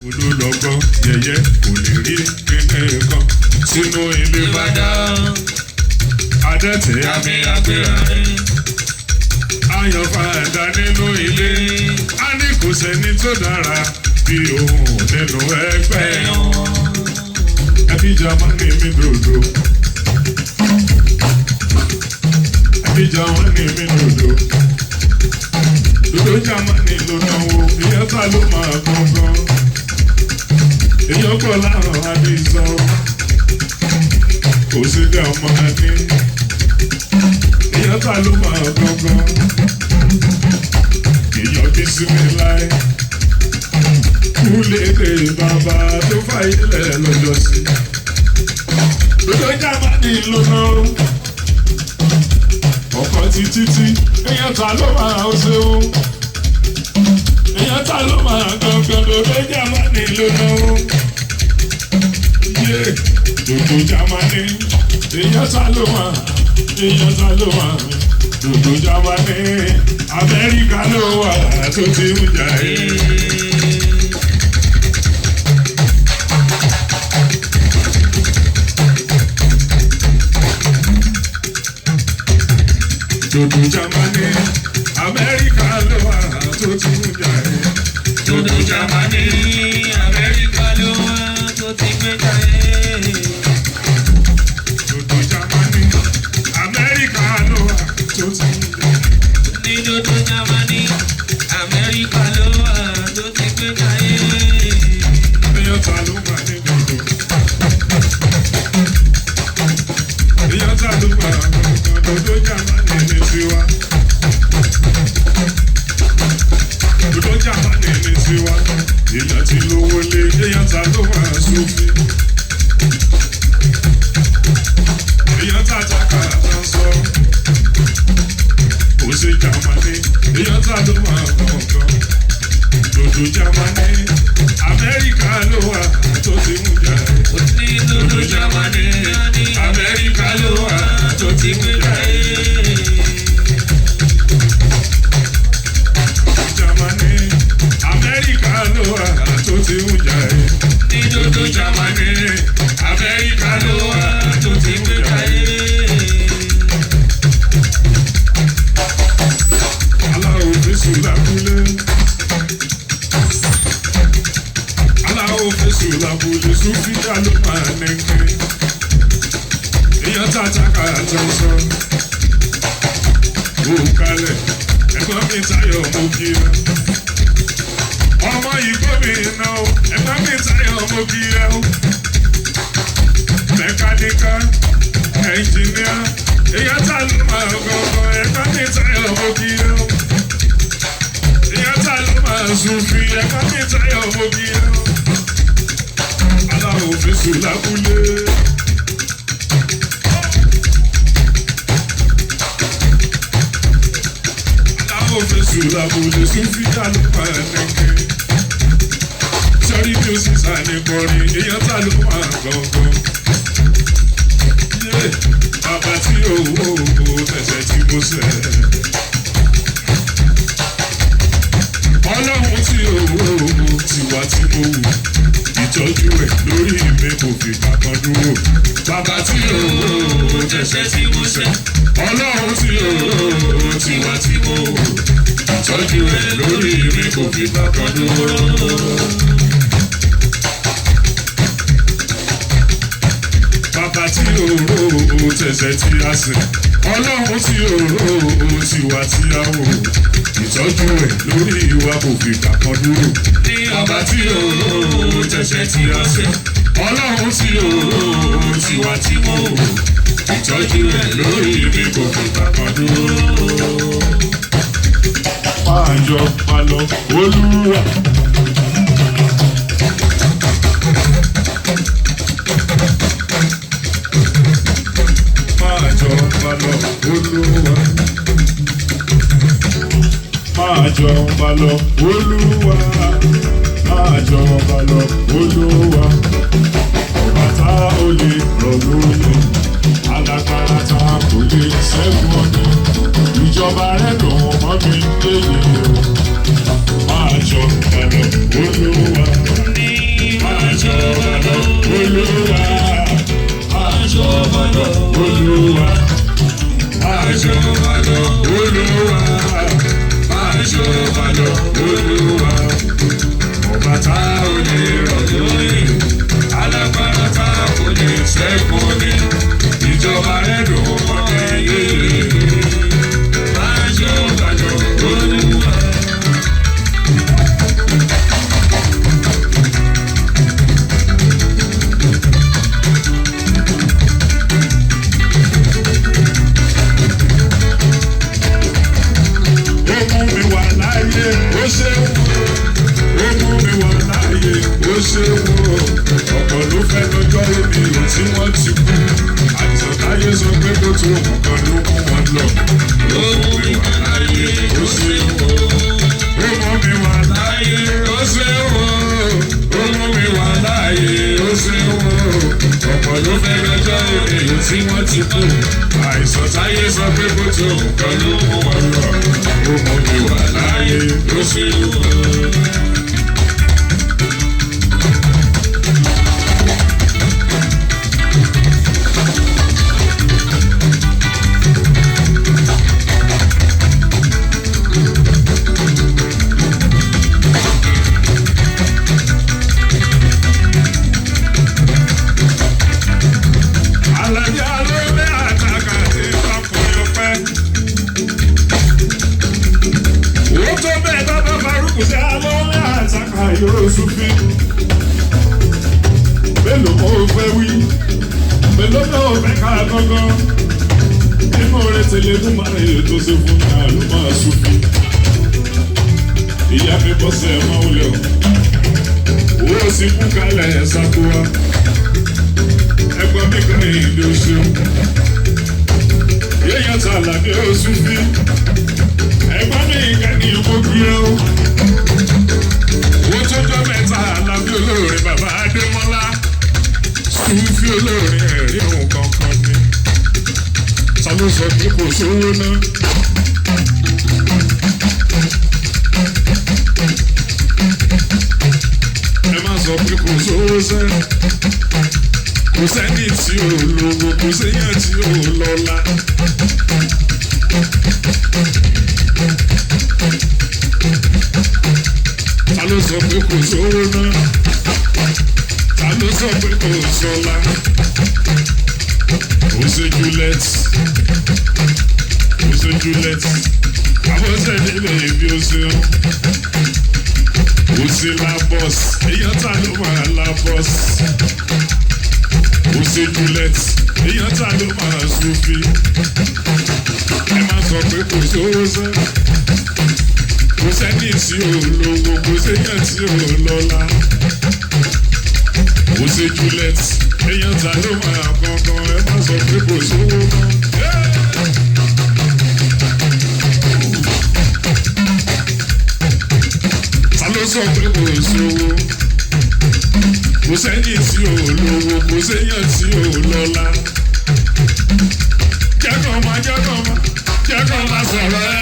olólọ́gbọ́n yẹyẹ kò lè rí kíní kan sínú ilé Ìbàdàn. Adẹ́tẹ̀ àmì àgbéraní. Àyànfà ẹ̀dá nínú ilé. A ní kò sẹ́ni tó dára bí òun nínú ẹgbẹ́. Ẹbí Jámánì mi dòdò. Ẹbí Jámánì mi dòdò. Dòdò Jámánì ló náwó. Ìyẹn ta ló máa gbọ̀ngàn. Èyàn kọ̀ láàrọ̀ adé sọ. Kò sí dé ọmọ ẹni. Èyàn ta ló máa gbọ̀ngàn. Èyàn bí sí mi láì. Kúlédè bàbá tó fàyè lẹ̀ lọ́jọ́ sí. Dòdò Jámánì ló ná. Ọkọ̀ títí. Èyàn ta ló máa ṣe o. Èyàn ta ló máa gbọ̀ngàn. Dòdò Jámánì ló ná. Dòdò Jámánì, èyàn ta ló wà, Dòdò Jámánì, Amẹ́ríkà ló wà tó ti ń jà yìí. Dòdò Jámánì, Amẹ́ríkà ló wà tó ti ń jà yìí. Dòdò Jámánì, Amẹ́ríkà ló wà tó ti ń jà yìí. Dòdò Jámánì, Amẹ́ríkà ló wà tó ti gbé káyé. Èyàn ta ló wà ní dòdò. Èyàn ta ló wà Dòdò Jámánì ní tiwa. Dòdò Jámánì ní tiwa. Èyàn ti lówó lé. Èyàn ta ló wà sófin. Èyàn ta jàkà tán sọ. Kò sí Jámánì, èyàn ta ló máa gbọ̀ngàn. Dòdò Jámánì, Amẹ́ríkà ló wà tó ti mú jà. Dòdò Jámánì, Amẹ́ríkà ló wà tó ti mú jà. Jámánì, Amẹ́ríkà ló wà tó ti mú jà. Dòdò Jámánì, Amẹ́ríkà ló wà tó ti mú jà. Fésù lábúlé. Aláwọ̀ fésù lábúlé. Sùfíà ló máa nẹ́kẹ́. Èyàn tàtàkà àtọ̀sọ. Wò kalẹ̀. Ẹ̀gbọ́n mi Táyọ̀ mo kí ẹ. Ọmọ yìí gómìnà o. Ẹ̀gbọ́n mi Táyọ̀ mo kí ẹ o. Mẹkáníkà, ẹnjìníà. Èyàn tà ló máa gbọ̀ngàn. Ẹ̀gbọ́n mi Táyọ̀ mo kí ẹ o. Sùfì ẹ̀ka mi Táyọ̀ mo kí ẹ o. Aláwọ̀ fésù lábúlé. Aláwọ̀ fésù lábúlé. Sùfìà ló máa nẹ́kẹ́. Sọ́rí bí ó sì sàní kọrin. Èyàn ta ló máa gbọ̀ngàn. Bàbá tí òwò tẹ̀sẹ̀ tí mo sẹ̀. Ọlọ́run tí òwò tiwa tí mo wù. Ìtọ́jú ẹ̀ lórí mi kò fi kankan dúró. Bàbá tí òwò tẹ̀sẹ̀ tí mo sẹ̀. Ọlọ́run tí òwò tiwa tí mo wù. Ìtọ́jú ẹ̀ lórí mi kò fi kankan dúró. Bàbá tí òwò tẹ̀sẹ̀ tí a sẹ̀. Ọlọ́run tí òwò tiwa tí a wò. Ìtọ́jú ẹ̀ lórí ìwà kò fi kankan dúró. Bàbá tí òòrùn tẹ̀sẹ̀ tí a ṣe. Ọlọ́run tí òòrùn tiwa tí mo wò. Ìtọ́jú ẹ̀ lórí mi kò fi kankan dúró. Máa yọ máa lọ Olúwa. Máa yọ máa lọ Olúwa. Máa jọba lọ Olúwa, máa jọba lọ Olúwa. Ọba tá ò lè rọ̀ lóyè, alágbára tá kò lè ṣẹ́gun ọdún. Ìjọba rẹ̀ dùn mọ́ mi léyè o. Máa jọba lọ Olúwa. tá ò lè rọ̀ lóyè. Alágbára tá ò lè ṣẹ́gun ni. Ìjọba rẹ̀ dùn mọ́ mi yéye. Máa jó gbàjọ́ olúwa. Ó mú mi wà láyé, ó ṣeun. Ó mú mi wà láyé, ó ṣeun. Ọ̀pọ̀ ló fẹ́ lọ́jọ́ òbí ò tí wọ́n ti kú. Àìsàn táyé sọ pé kó tó nǹkan ló mú wọn lọ. Ó mú mi wà láyé, ó ṣeun. Ó mú mi wà láyé, ó ṣeun. Ó mú mi wà láyé, ó ṣeun. Ọ̀pọ̀ ló fẹ́ lọ́jọ́ òbí ò tí wọ́n ti kú. Àìsàn táyé sọ pé kó tó nǹkan ló mú wọn lọ. Ó mú mi wà láyé, ó ṣeun. Yusufi mélòó mo fẹ́ wí mélòó náà fẹ́ ká gángan nínú rẹ̀ tẹ̀lé mú máa rẹ̀ tó ṣe fún mi àlùmọ́ àṣùfì ìyá mi bọ́ sẹ́ ẹ̀ máa wọlé o owó sì kú kalẹ̀ ẹ̀ ṣàkóso ẹgbọ́n mi kan ìlú ṣeun yéèyàn ta àlàbí Yusufi ẹgbọ́n mi kan ní ìmọ̀gí ẹ̀ o. Owó tó jọ mẹ́ta Àlàbí olóore bàbá Adémọ́lá Súfì olóore ẹ̀rí òun kankan ni. Ta ló sọ pé kò sówó náà? Ẹ má sọ pé kò sówó sẹ́. Kò sẹ́ni tí ò lówó, kò séyàn tí ò lọ́lá. Ta ló sọ pé kò sówó náà? Ta ló sọ pé kò sọ́lá? Ó ṣe Juliet, ó ṣe Juliet, àwọn sẹ́ni lè bí ó ṣe ọ́. Ó ṣe Labos, èèyàn ta ló máa Labos. Ó ṣe Juliet, èèyàn ta ló máa Súfì. Ẹ má sọ pé kò sówó sẹ́. Kò sẹ́ni tí ò lówó, kò séyàn tí ò lọ́lá. Ó ṣe Juliet, èèyàn ta ló máa kankan, ẹ má sọ pé kò sówó mọ́. Ta ló sọ pé kò sówó? Kò sẹ́ni tí ò lówó, kò séyàn tí ò lọ́lá. Jẹ́kọ̀ọ́ máa sọ̀rọ̀ ẹ̀.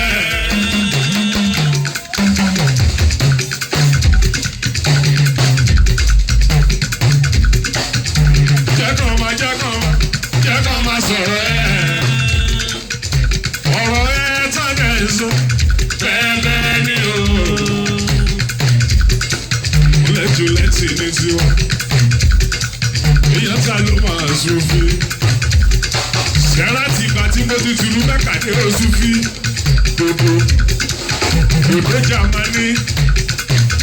Sọ̀rọ̀ ẹ̀ ọ̀rọ̀ ẹ̀ tọ́jà èso bẹ́ẹ̀ ni o. Lẹ́jọ́ lẹ́tì ní tiwa èèyàn ta ló máa Súfì. Ṣẹ́rá ti gbà tí mo ti tùlú mẹ́ka dé o Súfì. Gbogbo Jámánì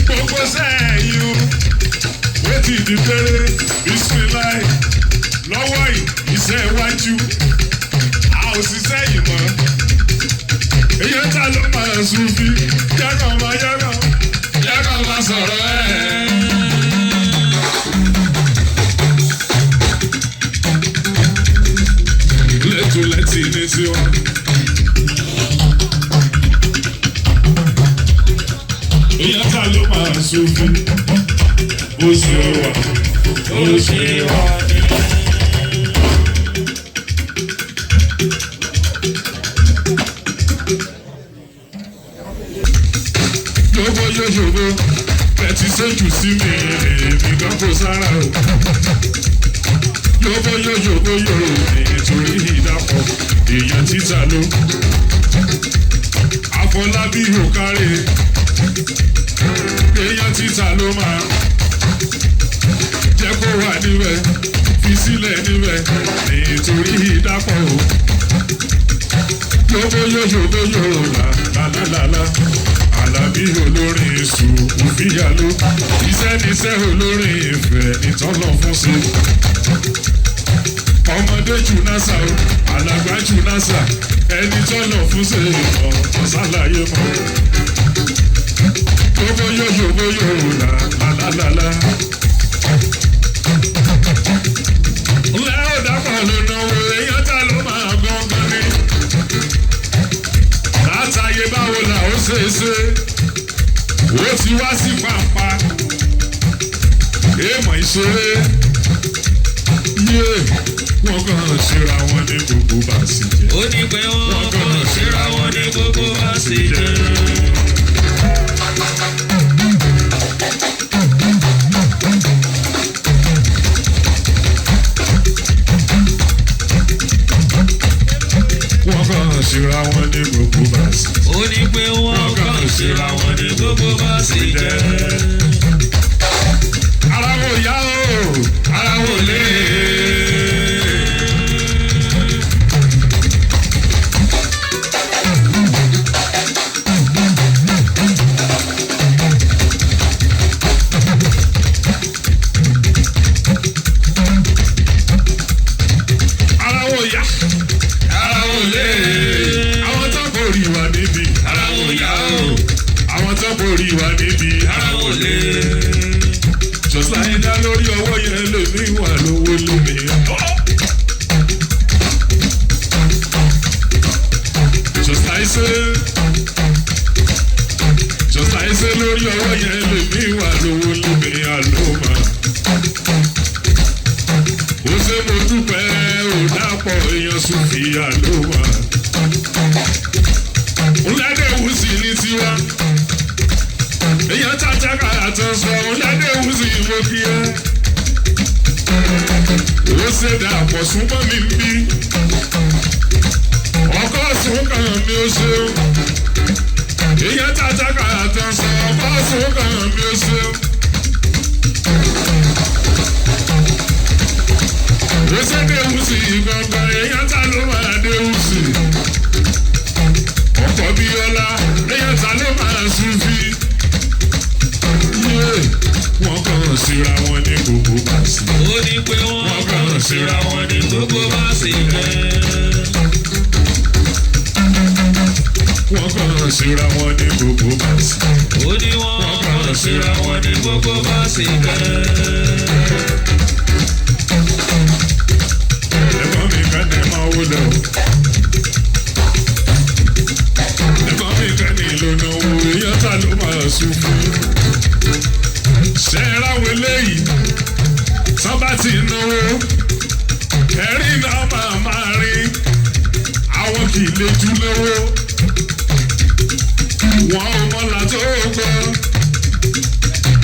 gbogbo sẹ́yìn o. Wé ti di péré Bísímíláì lọ́wọ́ yìí. Iṣẹ́ iwájú, a ò ṣiṣẹ́ yìí mọ́. Èyàn ta ló máa Súfì, yàgàn máa sọ̀rọ̀ ẹ̀. Lẹ́tùlẹ́tì ní tiwa. Èyàn ta ló máa Súfì, ó ṣe wà, ó ṣe wà. Yóyóyó bẹ́ẹ̀tì sójú sí mi èmi kan kò sára o. Yóyóyó nítorí ìdàpọ̀ èèyàn títà ló. Àfọlábí òkárè èèyàn títà ló máa jẹ́ kó wà níbẹ̀ fi sílẹ̀ níbẹ̀ nítorí ìdápọ̀ o. Yóyóyóyóyó làlálàlá Àlàbí olórin Sùfíà ló iṣẹ́ níṣẹ́ olórin ìfẹ́ nìtọ́lọ̀ fún sí. Ọmọdé Junasa o alàgbà Junasa ẹni tọ́lọ̀ fún sí ọ̀sálàyé mọ́. Yóyóyóyó làlálàlá. Ńlẹ́ ò dápọ̀ ló náwó èèyàn tá ló máa gbọ́ngàn ní. Látàyè báwo là ó ṣe é ṣe ó ti wá sí pàpà èèmọ̀ ìṣeré yé wọ́n kàn ṣera wọn ní gbogbo bá sì jẹ́. Ó ní pé wọ́n kàn ṣera wọn ní gbogbo bá sì jẹ́. Wọ́n kàn ṣera wọn ní gbogbo bá sì jẹ́. Ó ní pé wọ́n kàn ṣera wọn ní gbogbo bá sì jẹ́. Ara wo yá o, ara wo lé. Ara wo yá, ara wo lé. Àwọn tó borí wa níbi. Ara wo yá o. Àwọn tó borí wa níbi. Ara wo lé. Jọ̀sá ẹ̀dá lórí ọwọ́ yẹn lè ní ìwà lówó lómi. Jọ̀sá ẹsẹ̀ lórí ọwọ́ yẹn lè ní ìwà lówó lómi àlómà. Ó ṣe mo dúpẹ́ ò dápọ̀ èèyàn Sùfíà àlómà. Ńlẹ́dẹ̀wù sí ní tiwa. Èèyàn tàjákà àtọ̀sọ̀ ńlẹ́dẹ̀wù sí mo kí ẹ. Ó ṣe dàpọ̀ súnmọ́ mi bí. Ọkọ̀ sún kàn mí ó ṣeun. Èèyàn tàjákà àtọ̀sọ̀ ọkọ̀ sún kàn mí ó ṣeun. Ó ṣe déwù sí gbọ̀ngàn èèyàn ta ló máa déwù sí. Ọkọ̀ Bíọ́lá èèyàn ta ló máa Súfì. Wọ́n kàn síra wọn ní gbogbo bá sí. Ó ní pé wọ́n kàn síra wọn ní gbogbo bá sì jẹ́. Wọ́n kàn síra wọn ní gbogbo bá sí. Ó ní wọ́n kàn síra wọn ní gbogbo bá sì jẹ́. Ẹ̀gbọ́n mi kan ní máa wọlé o. Ẹ̀gbọ́n mi kan ní ìlànà owó èèyàn ta ló máa Súfì. Ṣé ẹ ráwọ̀ eléyìí? Sábà ti náwó. Ẹ̀rí náà máa rí. Àwọn kì í lè jú lówó. Wọ́n ò mọ̀lá tó gbọ́.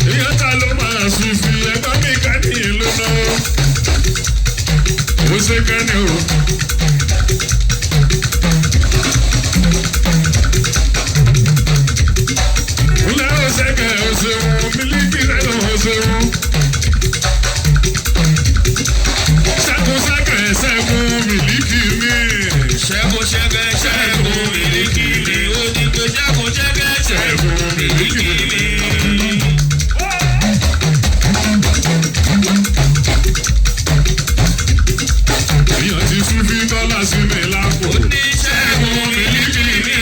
Èèyàn ta ló máa Súfì. Ẹ̀gbọ́n mi kan ní ìlànà owó. Ó ṣe kẹ́ni o. Ńlẹ́ ó ṣe kẹ́ ó ṣe wọ́n mílíkì lẹ́nu ó ṣe wọ́n. Ṣẹ́gun ṣẹ́kẹ̀ ṣẹ́gun mílíkì mi. Ṣẹ́gun ṣẹ́gẹ́ ṣẹ́gun mílíkì mi. Ó ní pé ṣẹ́gun ṣẹ́gẹ́ ṣẹ́gun mílíkì mi. Èèyàn ti Súfì dọ́là sí mi lápò. Ó ní ṣẹ́gun mílíkì mi.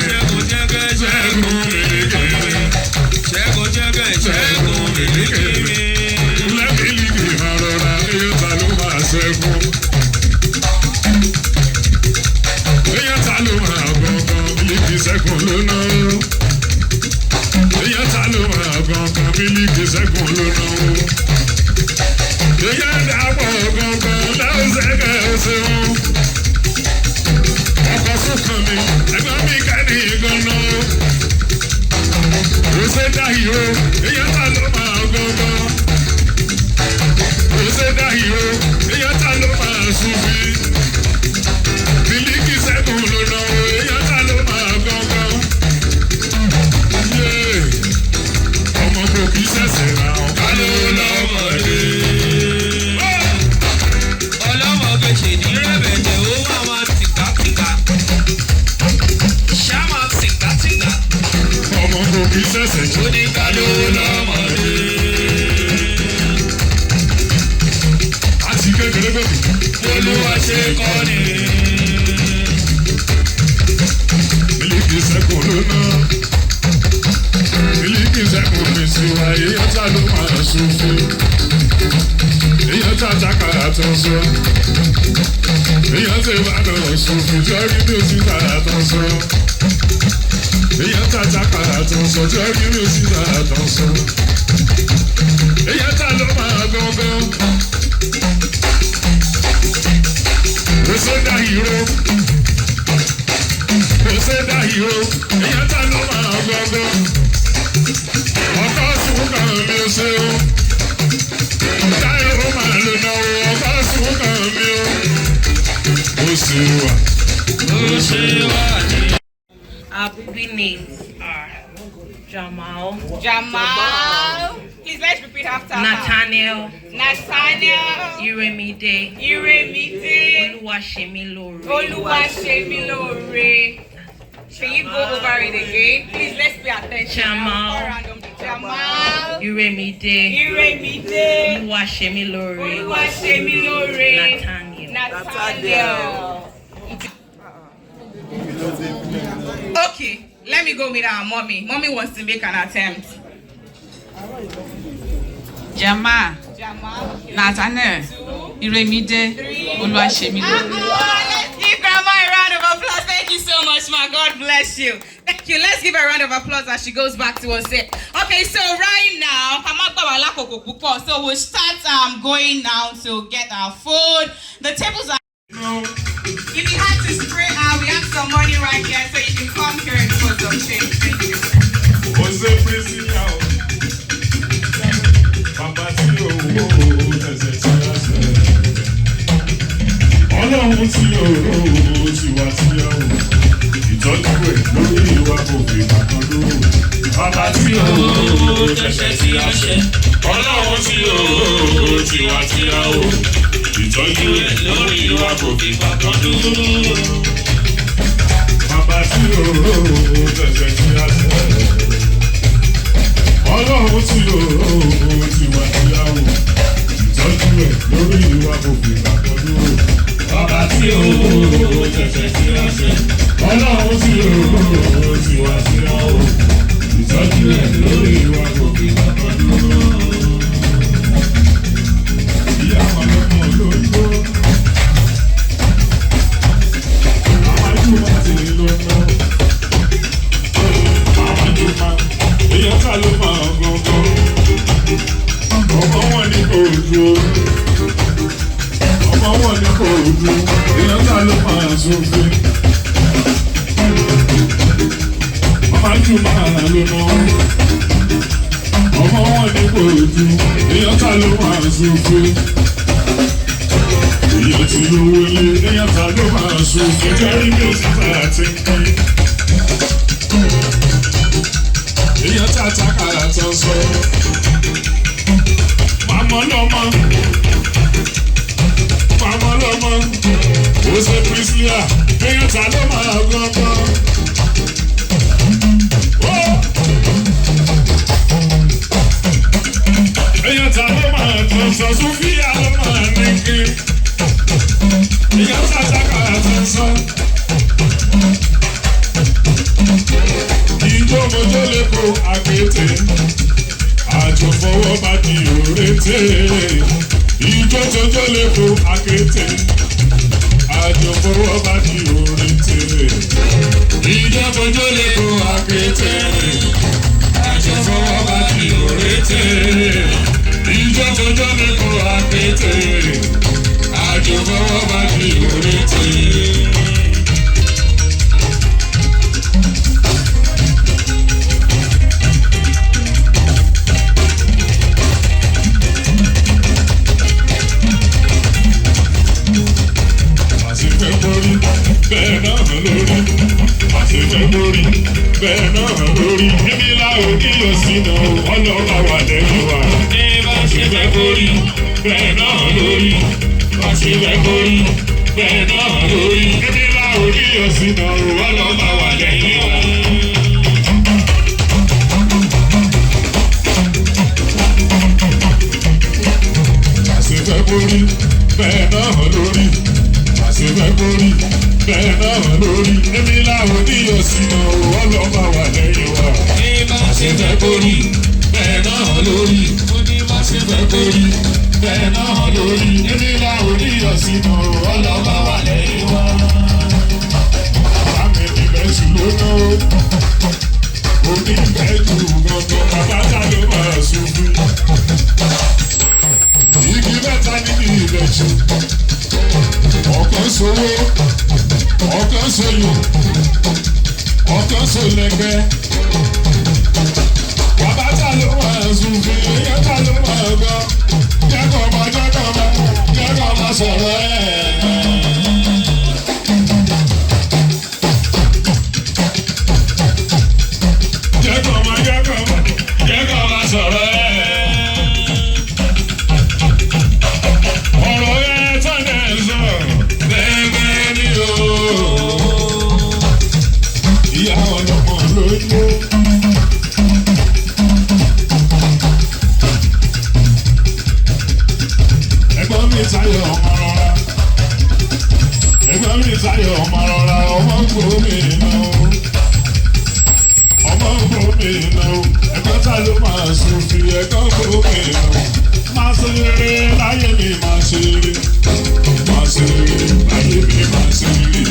Ṣẹ́gun ṣẹ́gẹ́ ṣẹ́gun mílíkì mi. Ṣẹ́gun ṣẹ́gẹ́ ṣẹ́gun mílíkì mi. Ńlẹ́ mílíkì máa rọra èèyàn ta ló máa ṣẹ́gun. Èèyàn ta ló máa gbọ̀ngàn mílíkì ṣẹ́gun ló ná. Èèyàn ta ló máa gbọ̀ngàn mílíkì ṣẹ́gun ló ná. Èèyàn dàpọ̀ gbọ̀ngàn lẹ́ọ̀ṣẹ́gẹ̀ ṣeun. Ọkọ̀ sùkàn mi, ẹ̀gbọ́n mi kẹ́ni gan-an. Ó ṣe dá ìró, èèyàn ta ló máa gbọ̀ngàn. Ó ṣe dá ìró, èèyàn ta ló máa Súfì. Mílíkì ṣẹ́gun ló ná, èèyàn ta ló máa gbọ̀ngàn. tó ń sọ. Èèyàn ṣe bá lọ sùn fìjọ́ rí ní oṣù tààrà tó ń sọ. Èèyàn tàjà kàrà tó ń sọ tí ó rí ní oṣù tààrà tó ń sọ. Èèyàn tà ló máa gbọ́ngàn. Òṣèdá hero. Òṣèdá hero. Èèyàn tà ló máa gbọ́ngàn. Ọkọ̀ sùn kàn mí ó ṣe o. Táyọ̀ máa lò náà o. Ọkọ̀ sùn kàn mí o. Ó ṣe wà. Ó ṣe wà ní. Our baby names are Jamal, Please let's repeat after Nathaniel, Nathaniel, Iremide, Oluwasemilore. Can you go over it again? Please let's pay attention. Jamal, Iremide, Oluwasemilore, Nathaniel. Okay, let me go with our mommy. Mommy wants to make an attempt. Jamal, Okay. Nathaniel, Iremide, Oluwasemilore. Let's give Grandma a round of applause. Thank you so much, ma. God bless you. Thank you. Let's give her a round of applause as she goes back to us. Okay, so right now, so we'll start going now to get our food. The tables are. If you had to spray out, we have some money right here, so you can come here and put some change. Thank you. Jose Priscilla, Papa tí owó tẹ̀sẹ̀ tí a sẹ̀. Ọlọ́run tí owó ti wá sí ọ̀hún. Ìtọ́jú ẹ̀ lórí ìwà kò fi kankan dúró. Papa tí owó tẹ̀sẹ̀ tí a sẹ̀. Ọlọ́run tí owó ti wá sí ọ̀hún. Ìtọ́jú ẹ̀ lórí ìwà kò fi kankan dúró. Papa tí owó tẹ̀sẹ̀ tí a sẹ̀. Ọlọ́run tí òun ti wà níyàwó ìtọ́jú ẹ̀ lórí ìwà òfin kankan dúró. Bàbá tí òun tẹ̀sẹ̀ sí ọ̀sẹ̀. Ọlọ́run tí òun ti wà níyàwó ìtọ́jú ẹ̀ lórí ìwà òfin kankan dúró. Ìyá àwọn ọmọ olóyìnbó. Àwọn àjùmọ̀ ti lọ náà. Àwọn àjùmọ̀. Èèyàn ká ló máa gbọ̀ngàn. Ọmọ wọn ní kò ojú. Ọmọ wọn ní kò ojú. Èèyàn ká ló máa sófin. Ọmọ àjù máa lò náà. Ọmọ wọn ní kò ojú. Èèyàn ká ló máa sófin. Èèyàn ti lówó lé. Èèyàn ká ló máa sófin. Jẹ́rí mi ò sì fẹ́ àti kí. Èèyàn tàtà kàrà tó sọ. Màmá lọ́mọ. Màmá lọ́mọ. Ó ṣe Priscilla. Èèyàn tà ló máa gbọ́ngàn. Èèyàn tà ló máa tó sọ. Sofia ló máa ní kí. Èèyàn tàtà kàrà tó sọ. Ìjọ mojó lè kó àkété, àjọ fọwọ́ bá di òrété. Ìjọ jọjọ́ lè kó àkété, àjọ fọwọ́ bá di òrété. Ìjọ mojó lè kó àkété, àjọ fọwọ́ bá di òrété. Ìjọ jọjọ́ lè kó àkété, àjọ fọwọ́ bá di òrété. Bẹ́ẹ̀ náà lórí, àṣefẹ́ lórí, bẹ́ẹ̀ náà lórí. Níbi láwọn oníyọ̀ sínú ọlọ́ba wà lẹ́yìn wa. Àṣefẹ́ lórí, bẹ́ẹ̀ náà lórí, àṣefẹ́ lórí, bẹ́ẹ̀ náà lórí. Níbi láwọn oníyọ̀ sínú ọlọ́ba wà lẹ́yìn wa. Àṣefẹ́ lórí, bẹ́ẹ̀ náà lórí. Àṣefẹ́ lórí, bẹ́ẹ̀ náà lórí. Níbi láwọn oníyọ̀ sínú ọlọ́ba wà lẹ́yìn wa. Àṣefẹ́ lórí, bẹ́ẹ̀ náà lórí. ṣe fẹ́ kórí bẹ́ẹ̀ náà lórí ẹni láwọn oníyọ̀ sínú ọlọ́ba wà lẹ́yìn wá. Bàmí ìbẹ̀ tù lóná omi ìbẹ̀ tù gbọ̀ngàn bàbá ta ló máa sùn fún. Igi mẹ́ta níbi ìbẹ̀ tù ọ̀kan sowó ọ̀kan soyò ọ̀kan solẹ̀gbẹ́. Bàbá ta ló máa sùn fún ẹ̀yẹ́ ta ló máa gbọ́. Jẹ́kọ̀ọ́ máa sọ̀rọ̀ ẹ̀. Jẹ́kọ̀ọ́ máa sọ̀rọ̀ ẹ̀. Ọ̀rọ̀ ẹ̀ tọ́lẹ̀ sọ bẹ́ẹ̀ ni o. Ìyá ọlọ́mọ lóyún. Ẹ̀gbọ́n mi Táyọ̀ ọmọ rọra. Ẹ̀gbọ́n mi Táyọ̀ ọmọ rọra. Ọmọ gómìnà o. Ọmọ gómìnà o. Ẹ̀gbọ́n ta ló máa sùn fi ẹ̀gbọ́n gómìnà o. Máa ṣe eré láyé mi máa ṣe eré. Máa ṣe eré láyé mi máa ṣe eré.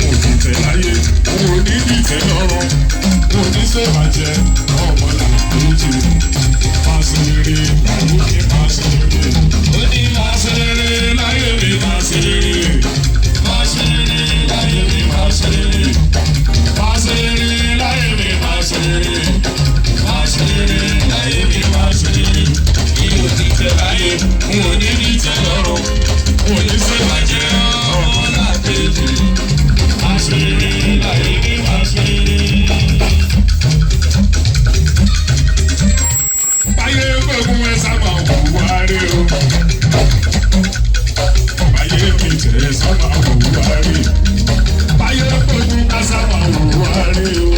Mo ti tẹ̀ láyé. Mo ò ní dìtẹ̀ lọ́rọ̀. Mo ní sèbàjẹ́ ọmọ làkúrútù. Máa ṣe eré láyé mi máa ṣe eré. Ó ní máa ṣe eré láyé mi máa ṣe eré. Máa ṣe eré láyé mi máa ṣe eré. Máa ṣe eré láyé mi máa ṣe eré. Máa ṣe eré láyé mi máa ṣe eré. Mi ò ní tẹ̀ láyé, n ò ní dìtẹ̀ lọ́rọ̀. Mo ní sèbàjẹ́ ọmọ làkúrútù. Máa ṣe eré láyé mi máa ṣe eré. Báyé gbógun ẹ sábà wò wá rí o. Báyé mi tẹ̀ sábà wò wá rí. Báyé gbógun ẹ sábà wò wá rí o.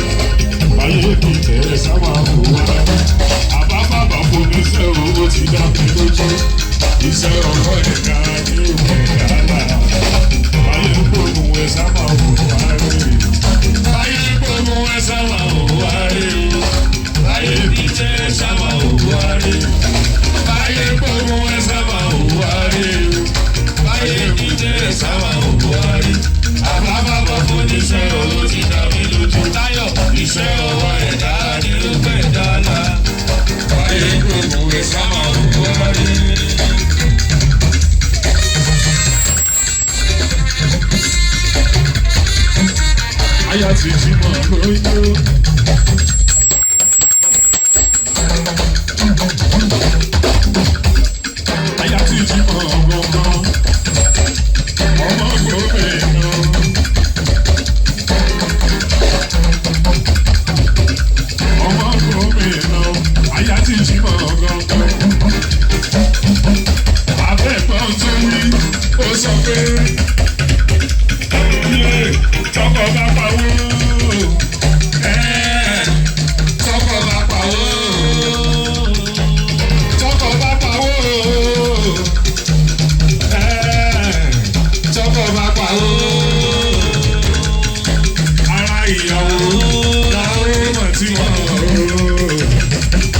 Báyé mi tẹ̀ sábà wò wá rí. Àbábàbà fomi ṣe owó ti dá mi lójú. Iṣẹ́ ọkọ ẹ̀ka ní òkè dáadáa. Báyé gbógun ẹ sábà wò wá rí. Báyé gbógun ẹ sábà wò wá rí o. Báyé mi tẹ̀ sábà wò wá rí. Báyé gbógun ẹ sábà wò wá rí o. Báyé mi tẹ̀ sábà wò wá rí. Àbábàbà foníṣẹ́ owó ti dá mi lójú. Táyọ̀ iṣẹ́ ọwọ́ ẹ̀dá ni ó fẹ́ dáadáa. Báyé gbógun ẹ sábà wò wá rí. Aya ti jí mọ́ lóyún. Aya ti jí mọ́ gbọ̀ngàn. Ọmọ gómìnà. Ọmọ gómìnà. Aya ti jí mọ́ gbọ̀ngàn. Abẹ́gbọ́n tó wí, ó sọ pé tọkọ bá pawó. Tọkọ bá pawó. Tọkọ bá pawó. Tọkọ bá pawó. Ara ìyàwó làwọn mọ̀ tí wọ́n rò.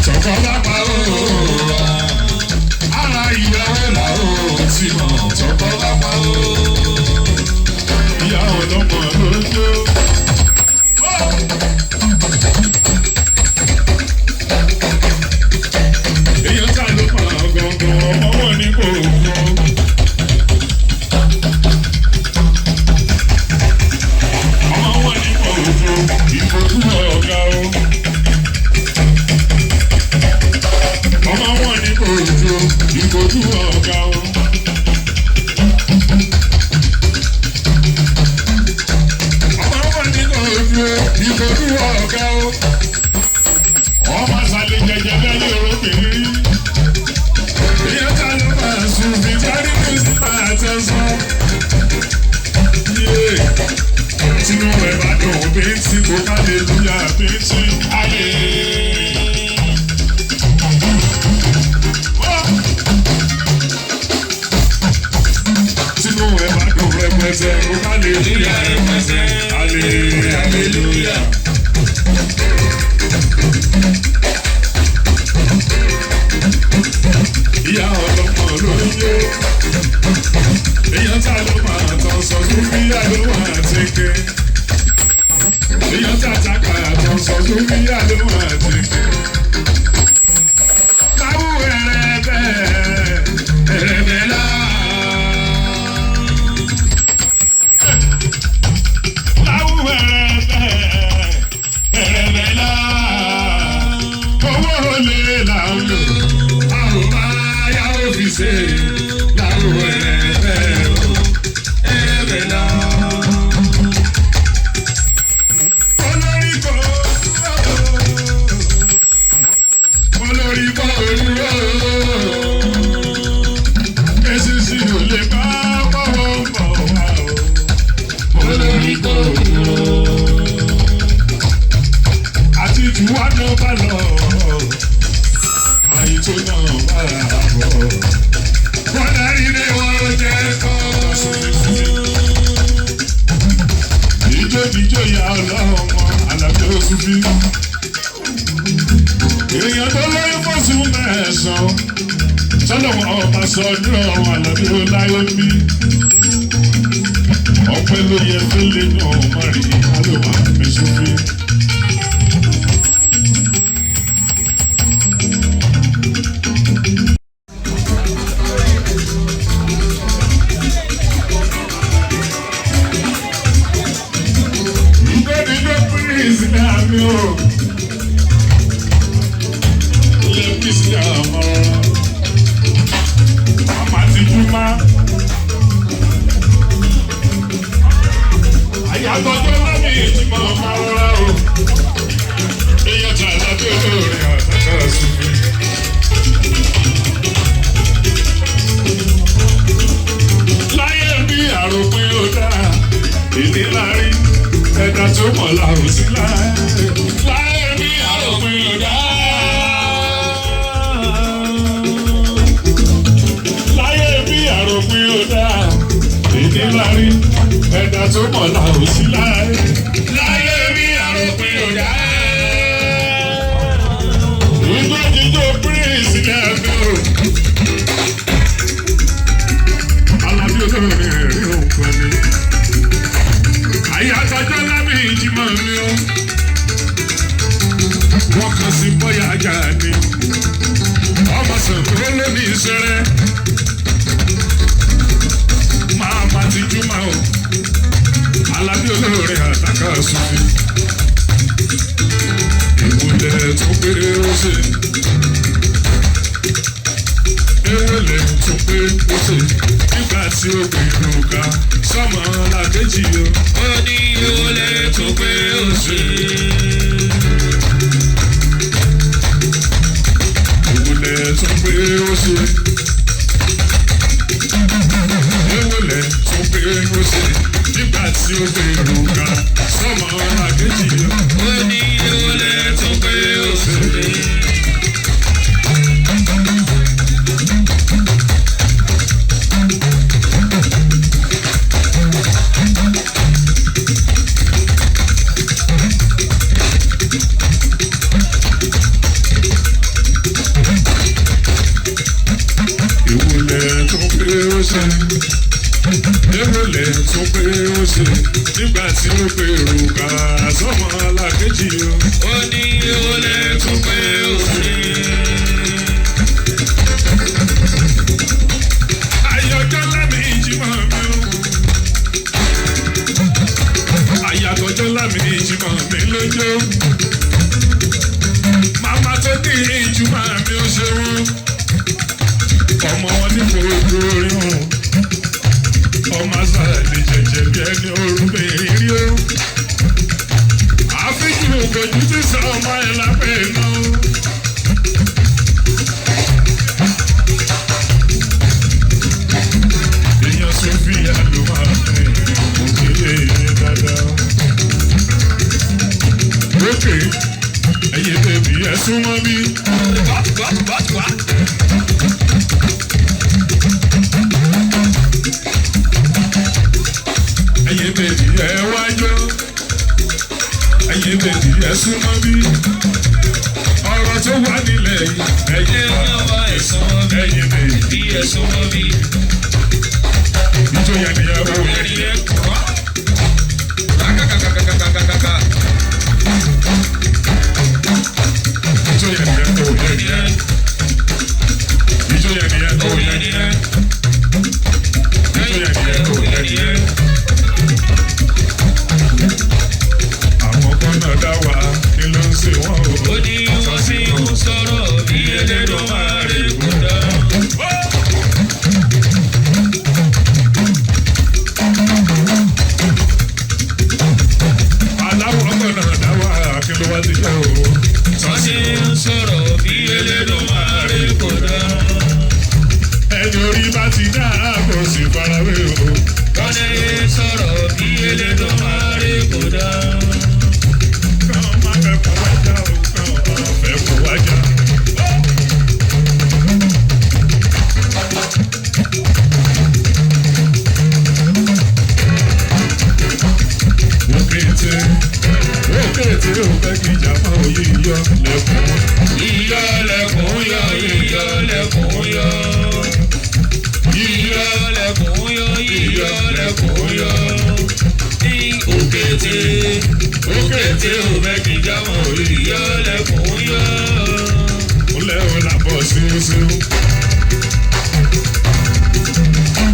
Tọkọ bá pawó. Ara ìyàwó làwọn mọ̀ tí wọ́n rò. Tọkọ bá pawó. Ìyá ọlọ́mọ lójó. Èyí ta ló máa gangan ọmọ wọn ní kò fọ́. Ọmọ wọn ní kò fọ́ ìfojú ọ̀gá o. Ọmọ wọn ní kò fọ́ ìfojú ọ̀gá o. Ìfojú ọ̀gá o. Ọmọ sàlẹ̀ jẹjẹ lẹ́yìn orókèrí. Ìyá ta ló máa sùn fi jáde ní sípà àtẹ̀sán. Tinú ẹ̀ bá dùn bíntì kó hallelúyà bíntì. Ayé. Tinú ẹ̀ bá dùn rẹpẹtẹ kó hallelúyà rẹpẹtẹ. Hallelujah. ìyá ọlọ́mọ ló ń yó. Èèyàn tá ló máa tán sọ fún bíyà ló máa tẹ́kẹ́. Èèyàn tá takà tán sọ fún bíyà ló máa tẹ́kẹ́. Láwù ẹ̀rẹ̀bẹ̀ lá. Láwù ẹ̀rẹ̀bẹ̀ lá. Owó olè là ń lò. Àrùn máa yá òfìsè. Láwù ẹ̀rẹ̀bẹ̀ lá. Olórí kò dúró. Èsìsì ò lè bá bọ́wọ́ bọ̀ wá o. Olórí kò dúró. Àti jù wá náà bá lọ. Àyè tó náà bá bọ̀. Wọ́n darí ní wọ́n jẹ́ kọ́. Ìjó ìyá ọlọ́mọ Àlàbí Òṣùfì. Èèyàn tó lóyún fọ́sù mẹ́sàn-án. Sọ́dọ̀wọ́ ọba sọ ọdún ọ̀hún Àlàbí Ọláyé mi. Ọpẹ́ ló yẹ fẹ́lẹ́ náà má rí àlùmá Òṣùfì. Ìgbẹ́dìgbẹ́ pírísì ní àmì o. Lẹ́pìsì àmọ́ra. Àmàtìjúmá. Àyàtọ̀jọ́ lábì ìjìmọ̀ máa rọra o. Èèyàn tí Àlàbí olóore àtàkà Òṣùfì. Láyé bí àròpin ó dáa, ìnílárí, ẹ̀dá tó mọ̀ làrùn sí láyé. Láyé bí àròpin ó dáa. Àròpin ó dáa, ìnílárí, ẹ̀dá tó mọ̀ làrùn sí láyé. Láyé bí àròpin ó dáa. Ìjó jíjó pírísì ní ẹ̀mí o. Àlàbí olóore rí òǹkọ́ ni. Àyàtọ̀jọ́ lábì ìjìmọ̀ mi o. Wọ́n kàn sí bọ́yá ajá ni. Ọmọ Ṣàngó ló ní ìṣẹ́rẹ́. Àmàtìjúmá o. Àlàbí olóore àtàkà Òṣùfì. Ìwòlẹ̀ tó pé ó ṣe. Ìwòlẹ̀ tó pé ó ṣe. Nígbà tí ó gbèrú ká sọ́mọ làkejì o. Ó ní ìwòlẹ̀ tó pé ó ṣe. Ìwòlẹ̀ tó pé ó ṣe. Ewúlẹ̀ tó pé ó ṣe nígbà tí ó gbèrú ká sọ́mọ làkejì o. Ó ní ewúlẹ̀ tó pé ó ṣe. Ewúlẹ̀ tó pé ó ṣe. Ewúlẹ̀ tó pé ó ṣe nígbà tí ó gbèrú ká sọ́mọ làkejì o. Ó ní ewúlẹ̀ tó pé ó ṣe. Àyọ̀jọ́ lámì ìjìmọ̀ mi o. Àyàtọ̀jọ́ lámì ìjìmọ̀ mi lójó. Màmá tó ní ìjùmọ̀ mi ó ṣe wọ́n. Ọmọ wọn ní fojú orí hàn. Ọmọ sáàlì jẹjẹ bí ẹni orúkọ ìrírí o. Àfíjù ògbójú ti sọ ọmọ ẹ lábẹ́ iná. Èèyàn Sofia ló máa fẹ́ òkèlè dáadáa. Lókè ẹ̀yẹ bèbí ẹ súnmọ́ bí. Ẹ̀yẹ bèbí ẹ wájọ́. Ẹ̀yẹ bèbí ẹ súnmọ́ bí. Ọ̀rọ̀ tó wà nílẹ̀ yìí. Ẹ̀yẹ bèbí ẹ̀sùn mọ́ mi. Ìjọ yẹn nìyẹn o. Ẹni yẹn kọ́. Kàkàkàkàkàkàkàkà. Ìjọ yẹn nìyẹn o. Ẹni yẹn. Ìjọ yẹn nìyẹn o. Ẹni yẹn. Ìjọ yẹn nìyẹn o. Ẹni yẹn. Àwọn kan náà dá wa kí ló ń ṣe wọ́n o. Ó ní wọ́n sì ń sọ̀rọ̀ bí ẹlẹ́dọ̀ máa rè kúndà. Aláwọ̀ kan náà dá wa kí ló wá ti jẹ́ o. Wọ́n sì ń sọ̀rọ̀ bí ẹlẹ́dọ̀ máa rè kúndà. Ẹni orí bá ti dá kò sí farawé o. Wọ́n sì ń sọ̀rọ̀ bí ẹlẹ́dọ̀ máa rè kúndà. Kàn má fẹ́ kó wájà o, kàn má fẹ́ kó wájà. Òkété ò fẹ́ kí ìjà máa òye yọ lẹ́kùn. Iyọ̀ lẹ̀kùn yọ, iyọ̀ lẹ̀kùn yọ. Iyọ̀ lẹ̀kùn yọ, iyọ̀ lẹ̀kùn yọ. Ní òkété ò fẹ́ kí jámọ̀ iyọ̀ lẹ̀kùn yọ. Olè ò lábọ̀ ṣoṣo.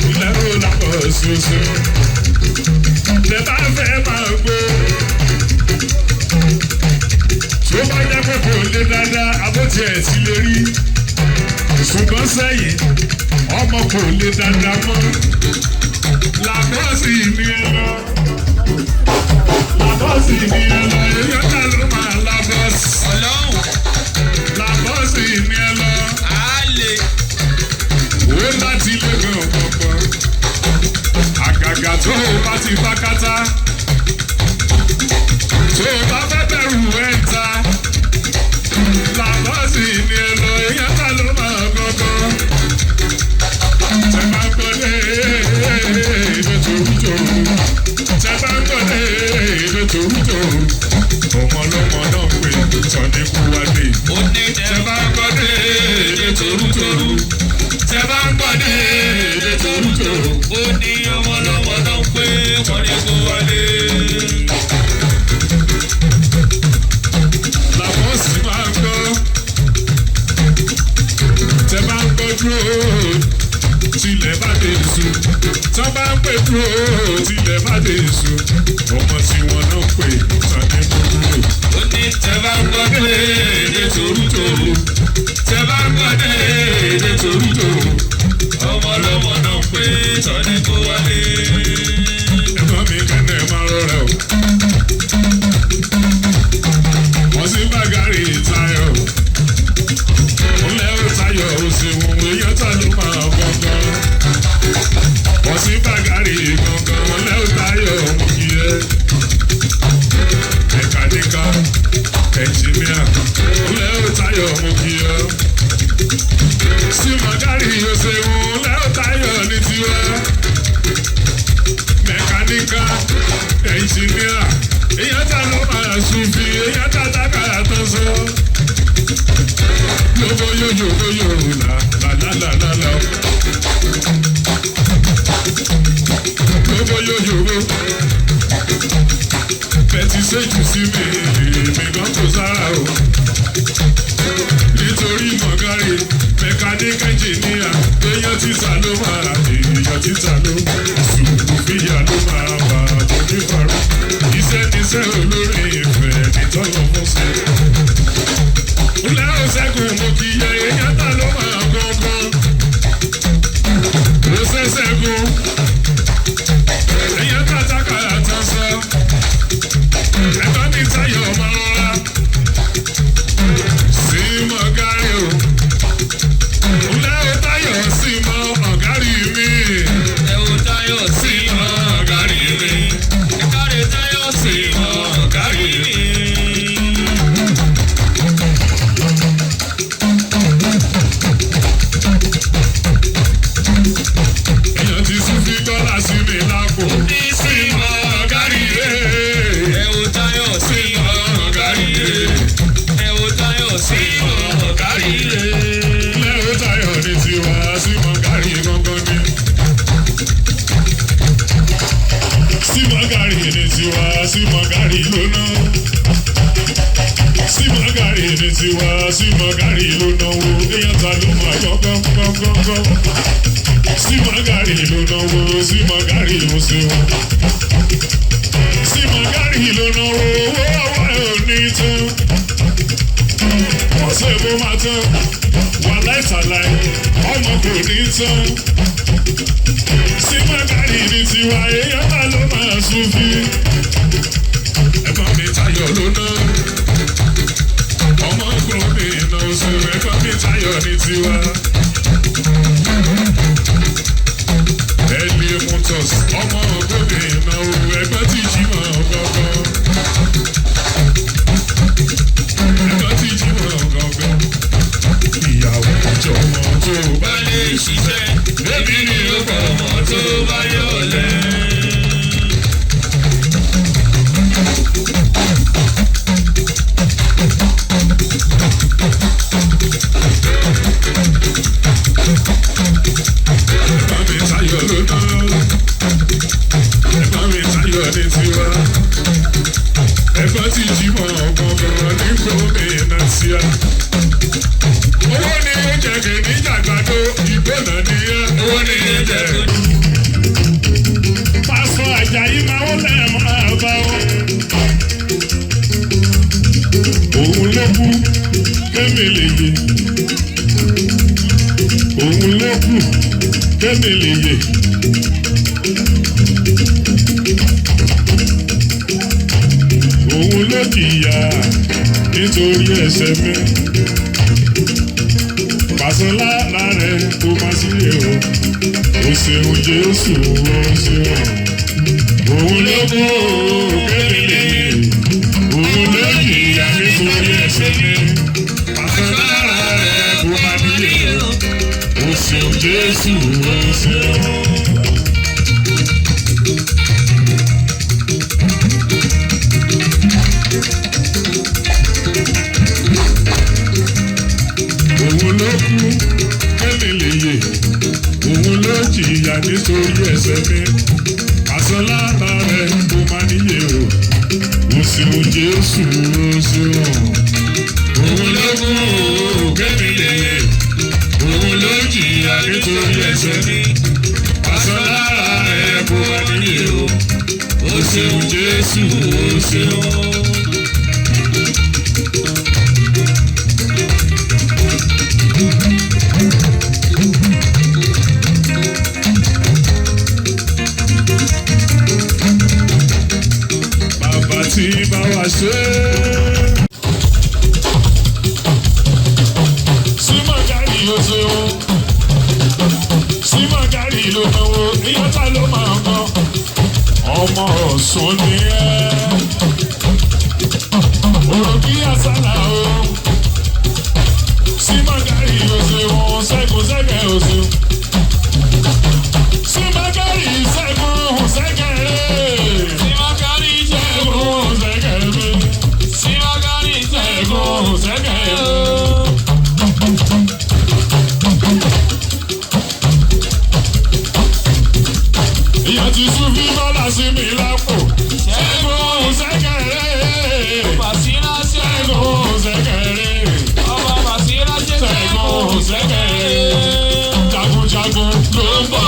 Olè ò lábọ̀ ṣoṣo. Lẹ bá fẹ́ máa gbó. Tó bá jẹ́ pé kò lé dáadáa, abóti ẹ̀ ti lè rí. Ṣùgbọ́n sẹ́yìn, ọmọ kò lé dáadáa mọ́. Làbọ́sì ni ẹ lọ. Làbọ́sì ni ẹ lọ. Èyí ọ̀tá ló máa lábọ́sì. Ọlọ́run Làbọ́sì ni ẹ lọ. á lè. Ó láti lé gan ọ̀pọ̀pọ̀. Àgàgà tó o bá ti bá kátá. Tó o bá fẹ́ bẹ̀rù ẹ̀ ń ta. Làbọ́sì ni ẹ lọ. Èyí ọ̀tá ló máa gbọ́ngàn. Tẹ bá ń gbọ́ dé èdè tòrútòrú. Tẹ bá ń gbọ́ dé èdè tòrútòrú. Ọmọlọ́mọ náà pè Sọ̀ni kú wálé. Ó ní Tẹ bá ń gbọ́ dé èdè tòrútòrú. Tẹ bá ń gbọ́ dé èdè tòrútòrú. ó ní ọmọlọ́mọ náà pé wọ́n ní kó wálé. Làbọ́sì máa ń gbọ́. Tẹ bá ń gbọ́ dúró. Tilẹ̀ bá dé sùn. Tọ́ bá ń pè dúró. Tilẹ̀ bá dé sùn. Ọmọ tí wọn náà pè Sọ̀ni kú dúró. Ó ní tẹ bá ń gbọ́ dé èdè tòrútòrú. Tẹ bá ń gbọ́ dé èdè tòrútòrú. Ọmọlọ́mọ náà pé Sọ̀ni kó wálé. Ẹ̀gbọ́n mi kẹ́nẹ̀ máa rọrẹ̀ o. Wọ́n sì bá gàrí Táyọ̀. Olè ó Táyọ̀ ó sì wù èèyàn tá ló máa gbọ̀ngàn. Wọ́n sì bá gàrí gangan. Olè ó Táyọ̀ mú kí ẹ. Mẹ̀káníkà, ẹnjìníà. Olè ó Táyọ̀ mú kí ẹ. Símọ̀ gàrí ó sì wù Olè ó Táyọ̀ ní tiwa. Mẹ̀káníkà, ẹnjìníà. Èèyàn tá ló máa sùn fi èèyàn tá dákàrà tó sọ. Yogoyogoyo la. Yogoyogo. Bẹ́ẹ̀ni ṣèjú sí mi, èmi gan kò sára o. Nítorí mọ̀gárì, mẹkáníkà ẹnjìníà, èèyàn títà ló máa, èèyàn títà ló máa, sùúrù fìyà ló máa wà lórí farò. Iṣẹ́ níṣẹ́ olórí ìfẹ́ nítọ́lọ́ fún sí. Ńlẹ́ ò ṣẹ́gun mo kì í yẹ èèyàn tá ló máa gbọ̀ngàn. Ó ṣe ṣẹ́gun. Èèyàn tá tákàrà tán sọ. Ẹ̀tọ́ ní Táyọ̀ máa rọra. Sí mọ̀gárì o. Ńlẹ́ ò Táyọ̀ sí mọ ọ̀gárì mi. Ẹ wo Táyọ̀. gángan. Sí Magari ló náwó, sí Magari ló ṣe wọn. Sí Magari ló náwó, owó ọwọ́ ẹ̀ ò ní tán. Wọ́n ṣe bó máa tán, wà láìsàlàyé, ọmọ kò ní tán. Sí Magari ní tiwa, èèyàn bá ló máa sún fi. Ẹ̀gbọ́n mi Táyọ̀ ló ná. Ọmọ gómìnà oṣù ẹ̀gbọ́n mi Táyọ̀ ní tiwa. Ẹ̀lì Motors ọmọ gómìnà oṣù ẹ̀gbọ́n ti jí mọ́ gángan. Ẹ̀gbọ́n ti jí mọ́ gángan. Ìyàwó ìjọmọ tó bá lè ṣiṣẹ́. Bébí ni ó pọ̀ ọmọ tó bá yọ̀lẹ̀. Ẹ̀gbọ́n ti jí mọ́ ọ̀gọ̀ngàn ní gómìnà síá. Owó ni ó jẹ kìíní jàgbádó, ìgbóná ni ẹ́. Owó ni ó jẹ. Pásítọ̀ Àjàyí máa ń lẹ̀ máa bá wọn. Òun ló kú kémi lè yè. Òun ló kú kémi lè yè. Òun ló jìyà nítorí ẹ̀ṣẹ̀ mi. Pàṣẹ lára rẹ̀ kó má sí èrò. O ṣeun Jésù, o ṣeun. Òun ló kú kémi lè yè. Òun ló jìyà nítorí ẹ̀ṣẹ̀ mi. Pàṣẹ lára rẹ̀ kó má sí èrò. O ṣeun Jésù, o ṣeun. Òun ló kú kémi lè yè, òun ló jìyà nítorí ẹ̀ṣẹ̀ mi. Àṣọ lára rẹ̀ kó má níyè o, o ṣeun Jésù, o ṣeun. Òun ló kú kémi lè yè, òun ló jìyà nítorí ẹ̀ṣẹ̀ mi. Àṣọ lára rẹ̀ kó má níyè o, o ṣeun Jésù, o ṣeun. Tí bá wá ṣe. Sí Magari ló ṣe o. Sí Magari ló náwó, ìyáta ló máa ń gbọ́. Ọmọ Ọ̀ṣun ni ẹ́. Òròkì àsálà o. Sí Magari ló ṣe wọn, ṣẹ́gun ṣẹ́gẹ̀ ò ṣe. Sí Magari ṣẹ́gun ṣẹ́gẹ̀ rẹ̀. Sí Magari ṣẹ́gun ṣẹ́gẹ̀ rẹ̀. Sí Magari ṣẹ́gun ṣẹ́gẹ̀ rẹ̀. Ìyá ti sún bí bọ́lá sí mi lápò. Ṣẹ́gun ṣẹ́gẹ̀ rẹ̀. Bàṣírá ṣẹ́gun ṣẹ́gẹ̀ rẹ̀. Ọba Bàṣírá ṣẹ́gun ṣẹ́gẹ̀ rẹ̀. Jagunjagun ló ń bọ̀.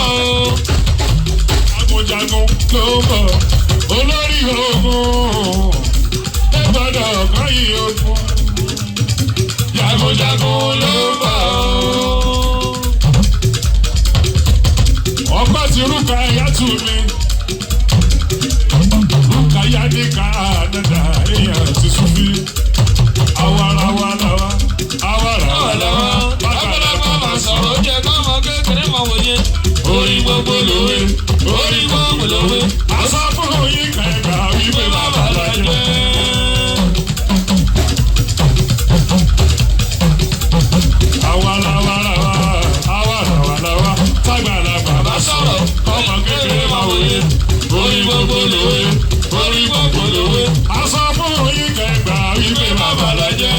Jagunjagun ló ń bọ̀. Olórí ogun ẹ gbọ́dọ̀ kọ́yìn ogun. Jagunjagun ló ń bọ̀. Ọkọ ti rúkà ẹ̀yà tù mí. Rúkà yá ní Canada èèyàn ti sún bí. Awarawa. Bàbá máa sọ̀rọ̀ jẹ́ kọ́mọ kékeré máa wòye. Orí gbogbo lòwe, orí gbogbo lòwe. Àṣà fún oyin kẹ̀kẹ́ wípé bàbá lajẹ́. Awarawa. Tágbàlagbà bá sọ̀rọ̀ kọ́mọ kékeré máa wòye. Orí gbogbo lòwe, orí gbogbo lòwe. Àṣà fún oyin kẹ̀kẹ́ wípé bàbá lajẹ́.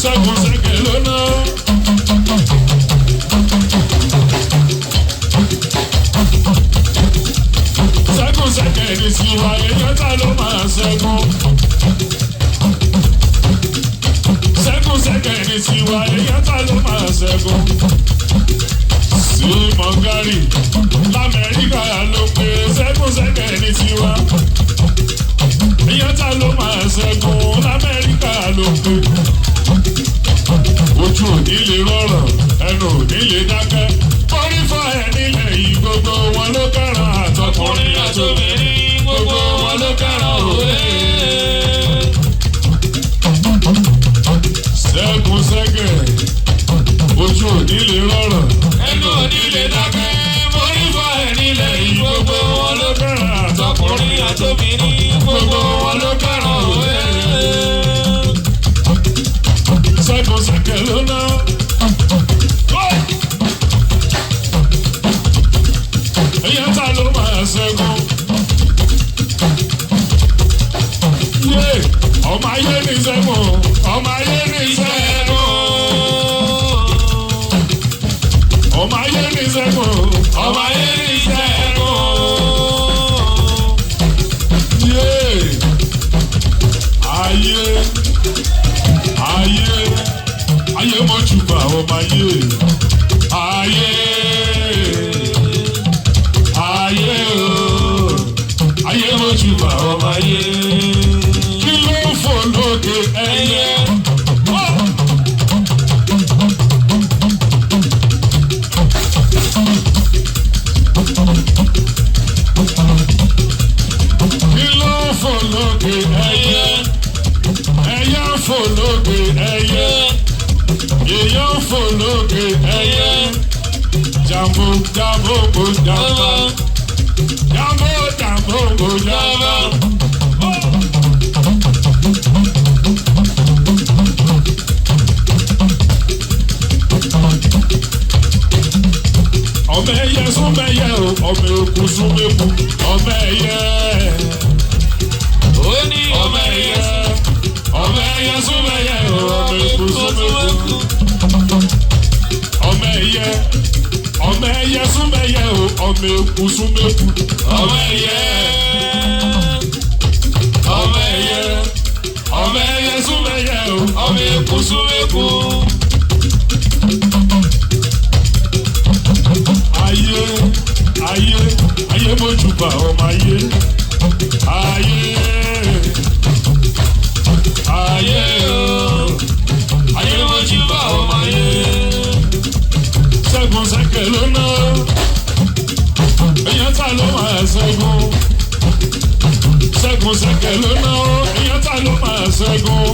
Ṣẹ́gun ṣẹ́gẹ̀ ló ná. Ṣẹ́gun ṣẹ́gẹ̀ ní tiwa èèyàn ta ló máa ṣẹ́gun. Ṣẹ́gun ṣẹ́gẹ̀ ní tiwa èèyàn ta January l'Amẹ́ríkà ló pé ṣẹ́gun-ṣẹ́gẹ̀ ní tiwa. Èèyàn ta ló máa ṣẹ́gun l'Amẹ́ríkà ló pé. Ojú òní lè rọrùn, ẹnu òní lè dákẹ́. Orí fọ́ ẹ̀ nílẹ̀ yìí gbogbo wọn ló kẹ́ràn àtọkùnrin àtobìnrin gbogbo wọn ló kẹ́ràn òwe. Ṣẹ́gun-ṣẹ́gẹ̀ ojú òní lè rọrùn ẹnu òní lè dákẹ́. Orí fọ́ ẹ̀ nílẹ̀ yìí gbogbo wọn ló kẹ́ràn àtọkùnrin àtobìnrin gbogbo wọn ló kẹ́ràn òwe. Ṣẹ́gun-ṣẹ́gẹ̀ ló ná. Èèyàn ta ló máa ṣẹ́gun. Ọmọ ayé ní ṣẹ́gun, ọmọ ayé ní ṣẹ́gun. Ọmọ ayé ní ṣẹ́gun, ọmọ ayé ní ṣẹ́gun. Ayé, ayé, ayé mọ́júbà ọmọ ayé. Ayé, ayé o, ayé mọ́júbà ọmọ ayé. Kí ló ń fò lókè ẹyẹ? Kí ló ń fò lókè ẹyẹ? Ẹyẹ ń fò lókè ẹyẹ. Èèyàn ń fò lókè ẹyẹ. Jambo, jambo, bo, jamba. Jambo, jambo, bo, jamba. Ọmọ ẹyẹ súnmẹ́yẹ o, ọmọ eku súnmẹ́ku, ọmọ ẹyẹ. Ó ní ọmọ ẹyẹ súnmẹ́yẹ o, ọmọ eku súnmẹ́ku. Ọmọ ẹyẹ súnmẹ́yẹ o, ọmọ eku súnmẹ́ku. Ọmọ ẹyẹ súnmẹ́yẹ o, ọmọ eku súnmẹ́ku. Ayé, ayé, ayé mọ́júbà ọmọ ayé. Ayé, ayé o, ayé mọ́júbà ọmọ ayé. Ṣẹ́gun-ṣẹ́gẹ̀ ló ná. Èèyàn ta ló máa ṣẹ́gun. Ṣẹ́gun-ṣẹ́gẹ̀ ló ná. Èèyàn ta ló máa ṣẹ́gun.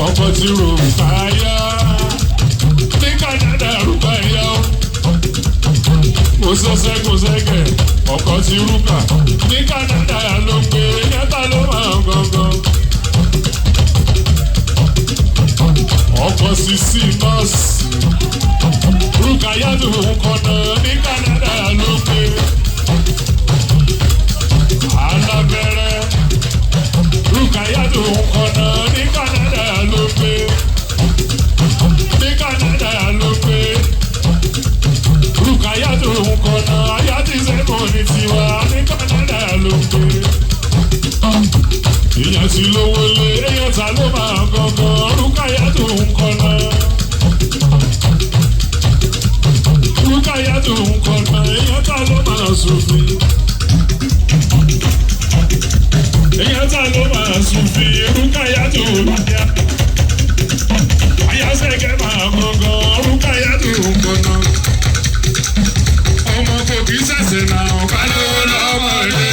Ọkọ̀ tí Rùkáyà ní Canada Rùkáyà o. Mo ṣe Ṣẹ́gun-ṣẹ́gẹ̀ ọkọ̀ tí Rùkà ní Canada ló gbé yàtà ló máa gangan. Ọkọ̀ Sisi nọ́ọ̀sì Rùkáyà tó ń kọ́nà ní Canada ló gbé. Alábẹ́rẹ́ Rùkáyà tó ń kọ́nà ní Canada ló gbé. Ní Canada ló gbé. Rùkáyà tó ń kọ́nà ayá ti ṣẹ́gun ní tiwa ní Canada ló gbé. Èèyàn ti lówó lé èèyàn ta ló máa gangan. Rùkáyà tó ń kọ́nà. Rùkáyà tó ń kọ́nà èèyàn ta ló máa sòfin. Èèyàn ta ló máa sòfin. Rùkáyà tó ń kọ́nà. Ayásẹ́gẹ́ máa gangan. Rùkáyà tó ń kọ́nà. Ọmọ kò kì í ṣẹ̀ṣẹ̀ náà ká lówó lọ́mọdé.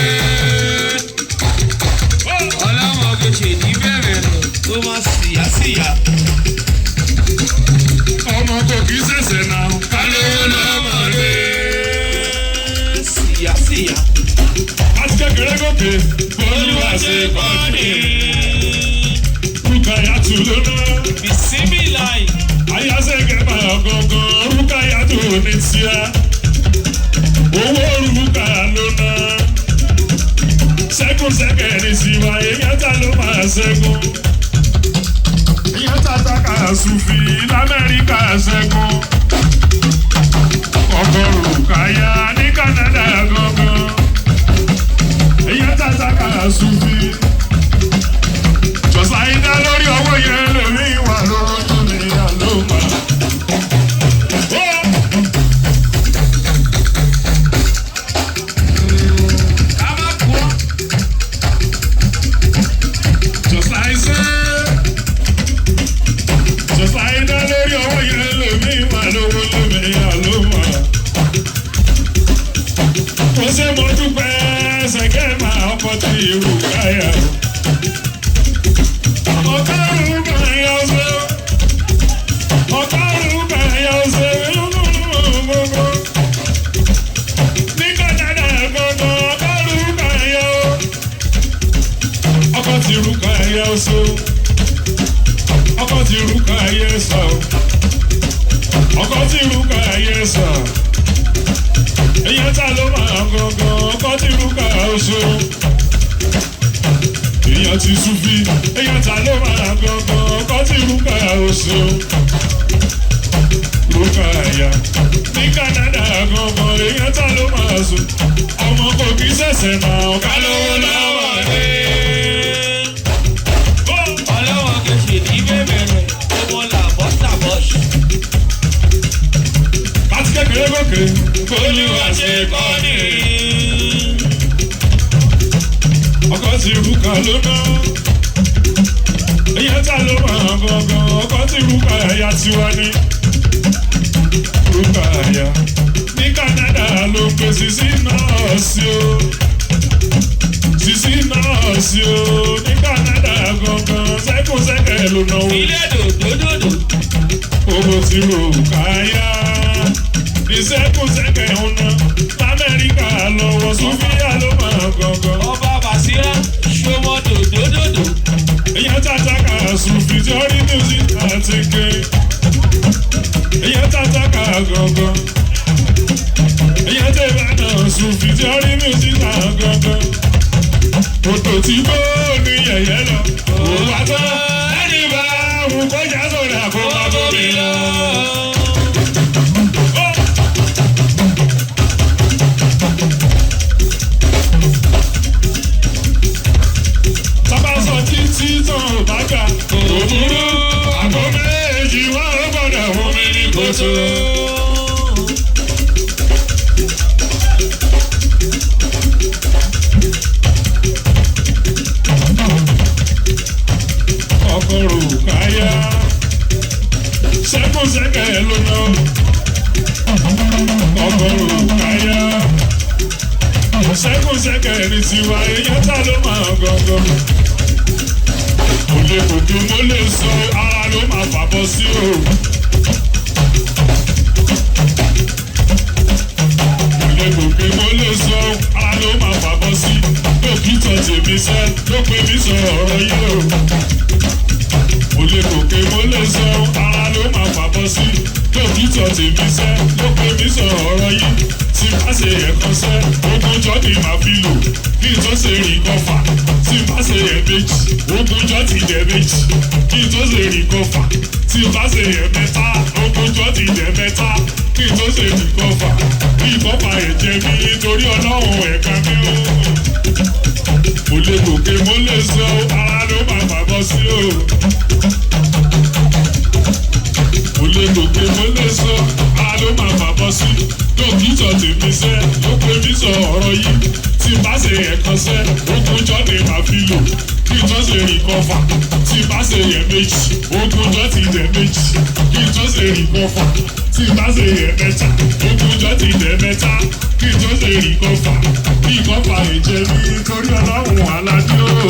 Ọlọ́mọ kò ṣèdí bẹ̀rẹ̀ nù tó máa síyá. Ọmọ kò kì í ṣẹ̀ṣẹ̀ náà ká lówó lọ́mọdé. Síyá. Láti kékeré gòkè, Olúwa ṣe kọ́ni. Rùkáyà tù lóná. Bìsímì láì. Ayásẹ́gẹ́ máa gangan. Rùkáyà tù ní tíá. Owó Rùkáyà lóná. Ṣẹ́gun-ṣẹ́gẹ̀ ní tiwa, èèyàn ta ló máa ṣẹ́gun. Èèyàn ta taka Sùfì l'Amẹ́ríkà ṣẹ́gun. Ọkọ̀ Rùkáyà ní Canada gangan. Èèyàn ta taka Sùfì. Jọ̀sà iná lórí ọwọ́ yẹn lórí ìwọ. rù káyà ọ̀tá rù káyà ọ̀sẹ̀ ọ̀tá rù káyà ọ̀sẹ̀ gbogbo ní Canada gbogbo ọ̀tá rù káyà ọkọ̀ ti rù káyà ọ̀sẹ̀ ọkọ̀ ti rù káyà ẹ̀sà ọkọ̀ ti rù káyà ẹ̀sà. Èyàn ta ló máa gangan ọkọ tí rúkà oṣù. Èyàn ti súnfí. Èyàn ta ló máa gangan ọkọ tí rúkà oṣù. Rúkà àyà. Ní Canada gangan èyàn ta ló máa sùn. Ọmọ kò kí sẹ̀sẹ̀ máa ọ̀ká lówó lọ́wọ́ dé. Ọlọ́wọ́ kejì ní bẹ̀rẹ̀ owó làbọ̀ tàbọ̀ṣù. Láti kékeré gòkè. Olúwa ṣe kọ́ ni. Ọkọ ti rúkà lóná. Èyàn ta ló máa gangan ọkọ tí rúkà àyà tiwa ní. Rúkà àyà. Ní Canada ló ń pè Sisi nọ́ọ̀sì o. Sisi nọ́ọ̀sì o. Ní Canada gangan sẹ́kùnsẹ́kẹ̀ ló náwó. Ilé dòdòdòdò. Owó ti rúkà àyà. Ìsẹ́kùnsẹ́kẹ̀ ọ̀nà l'Amẹ́ríkà lọ́wọ́ Sofia ló máa gangan. Ọba Basira ṣọmọ dòdòdòdò. Èyàn tàtàkà Sufi tí ó rí music àti ké. Èyàn tàtàkà gangan. Èyàn tẹ̀lé náà Sufi tí ó rí music àti gangan. Kòtò tí kò ní yẹ̀yẹ́ lọ. Òwò àtọ́ ẹni bá wù kó jà sórí àkókò gómi lọ. Títí tán ò bá gbà kò burú. Àgọ́ méjì wọ́n ó gbọ́dọ̀ wọ́n mi ní kóso. Ọkọ̀ rò káyà. Sẹ́kùnsẹ́kẹ̀ ló ná. Ọkọ̀ rò káyà. Sẹ́kùnsẹ́kẹ̀ ní tiwa èyàn ta ló máa gangan. Òde kòkè mo lè sọ ara ló máa fàbọ̀ sí o. Òde kòkè mo lè sọ ara ló máa fàbọ̀ sí. Dókítà tèmi sẹ́ ló pé mi sọ ọ̀rọ̀ yìí o. Òde kòkè mo lè sọ ara ló máa fàbọ̀ sí. Dókítà tèmi sẹ́ ló pé mi sọ ọ̀rọ̀ yìí. Tí bá ṣe ẹ̀kan sẹ́, ogúnjọ́ ni màá fi lò. Kí n tó ṣe rìn kọfà, tí bá ṣe ẹ̀mejì, ogúnjọ́ ti dẹ̀ méjì. Kí n tó ṣe rìn kọfà, tí bá ṣe ẹ̀mẹ́ta, ogúnjọ́ ti dẹ̀ mẹ́ta. Kí n tó ṣe rìn kọfà, bí kọfà ẹ̀jẹ̀ mi nítorí Ọlọ́run ẹ̀ka mi ó. Mo lè gòkè mo lè sọ, ara ló máa fàbọ̀ sí o. Mo lè gòkè mo lè sọ, ara ló máa fàbọ̀ sí. Dókítà tèmi sẹ́ ló pé mi sọ ọ̀rọ̀ yìí. Tí bá ṣe ẹ̀kan sẹ́, ogúnjọ́ ni màá fi lò. Kí n tó ṣe rìn kọfà, tí bá ṣe ẹ̀mejì, ogúnjọ́ ti dẹ̀ méjì. Kí n tó ṣe rìn kọfà, tí bá ṣe ẹ̀mẹ́ta, ogúnjọ́ ti dẹ̀ mẹ́ta. Kí n tó ṣe rìn kọfà, bí kọfà ẹ̀jẹ̀ mi nítorí Ọlọ́run aládé o.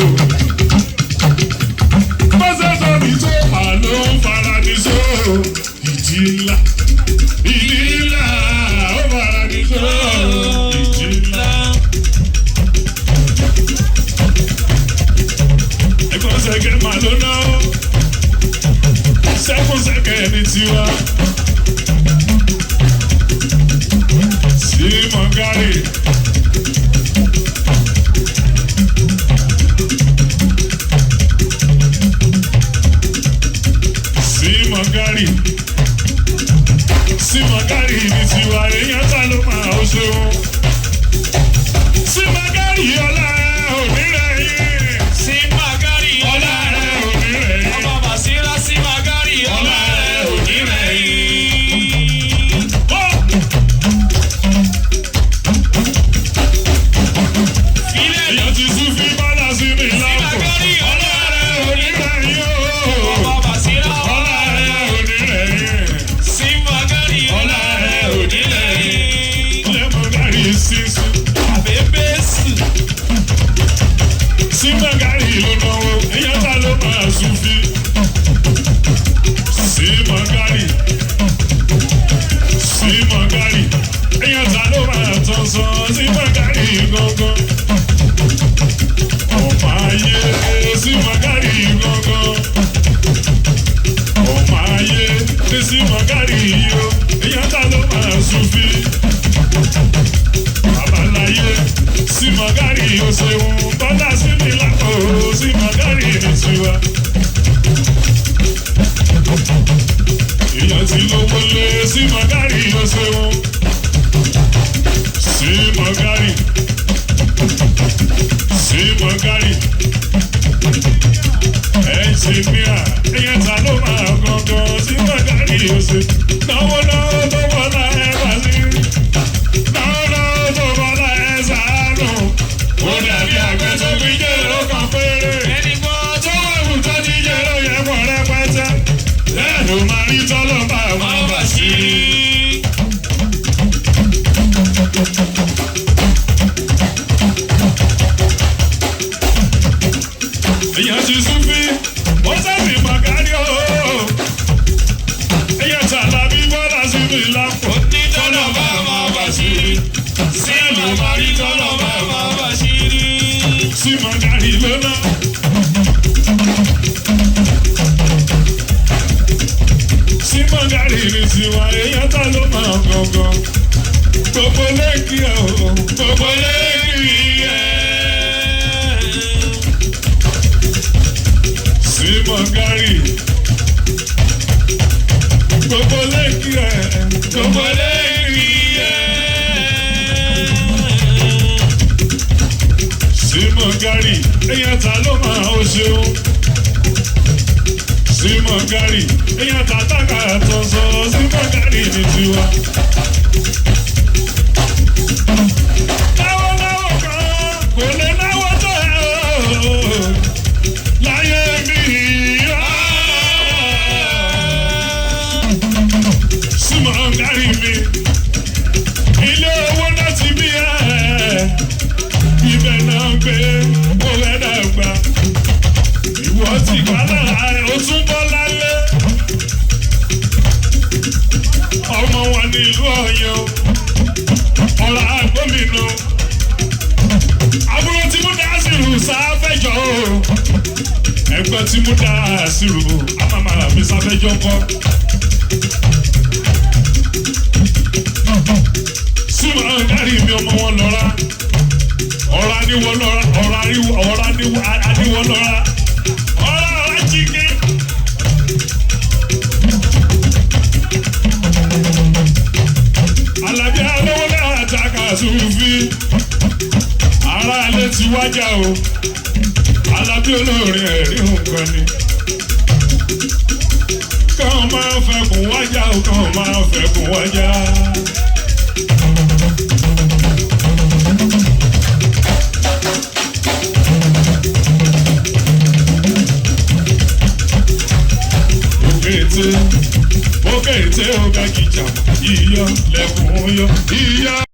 Bọ́sẹ̀ tó mi tó àlọ́ ń fara ní só. Ìjì ńlá, ìjì ńlá, ó fara ní só. Ìjì ńlá. Ẹ̀kọ́sẹ̀kẹ̀ máa ló ná. Sẹ́kùnsẹ́kẹ̀ ní tiwa. Sí Mọ̀gárì. Sí Mọ̀gárì. Sí Mọ̀gárì ní tiwa. Èèyàn ta ló máa ó ṣeun. Sí Mọ̀gárì ọlá òní rẹ̀ yìí. Sí Magari ọlá rẹ̀ òní rẹ̀ yìí. Ọba Basira sí Magari ọlá rẹ̀ òní rẹ̀ yìí. ti lówó lé sí mọ̀gárì ó ṣeun sí mọ̀gárì sí mọ̀gárì ẹnjìníà ẹ̀yẹ ta ló máa gangan sí mọ̀gárì ó ṣe náwó náwó tó bọ́lá ẹ̀ wá sí náwó náwó tó bọ́lá ẹ̀ sàánù ó dàbí àgbẹ̀ tó fi jẹ́ ló kàn péré ẹni mọ́ tó wẹ̀wù tó ti jẹ́ ló yẹ pọ̀ rẹpẹtẹ lẹ́nu máa rí tọ́lọ́ bá wọn bá sí i. èèyàn ti sún fí ó sábì mọ̀gárí o èèyàn tààlà bí bọ́lá sí mi lápò ní tọ́lọ́ bá wọn bá sí i. sẹ́nu máa rí tọ́lọ́ bá wọn bá sí i. sí mọ̀gárí lónà. sí mọ̀gárí ní tiwa èèyàn ta ló máa gangan gbogbo lẹ́kì ẹ̀ o gbogbo lẹ́kì ẹ̀. sí mọ̀gárí gbogbo lẹ́kì ẹ̀ gbogbo lẹ́kì ẹ̀. sí mọ̀gárí èèyàn ta ló máa ó ṣeun. sí mọ̀gárí èèyàn ta tákà tó sọ sí mọ̀gárí ní tiwa. náwó náwó kan kò lè náwó tó ẹ̀ o láyé mi. sí mọ̀gárí mi ilé owó náà ti bí ẹ̀ ibẹ̀ náà gbé owó ẹ̀ dàgbà ìwọ ti gbà lára ẹ̀ ó tún bọ́ lálẹ́ ọmọ wa ní ìlú Ọ̀yọ́ ọ̀rọ̀ àgbómìnà àbúrò tí mo dá sí rù sáfẹ́jọ́ o ẹgbẹ́ tí mo dá sí rù àmàmàrà mi sáfẹ́jọ́ kọ́. sí mọ̀gárí mi ọmọ wọn lọ́ra ọ̀rọ̀ aníwọ̀ lọ́ra ọ̀rọ̀ aníwọ̀ lọ́ra ọ̀rọ̀ jíkẹ́. Àlàbí alówó náà taka sùnfí ara alẹ́ ti wájà o Àlàbí olórin ẹ̀rí nǹkan ni kàn máa fẹ̀kùn wájà o kàn máa fẹ̀kùn wájà. Bókèté ó bẹ́ kìjà iyọ̀ lẹ́kùn yọ iyọ̀.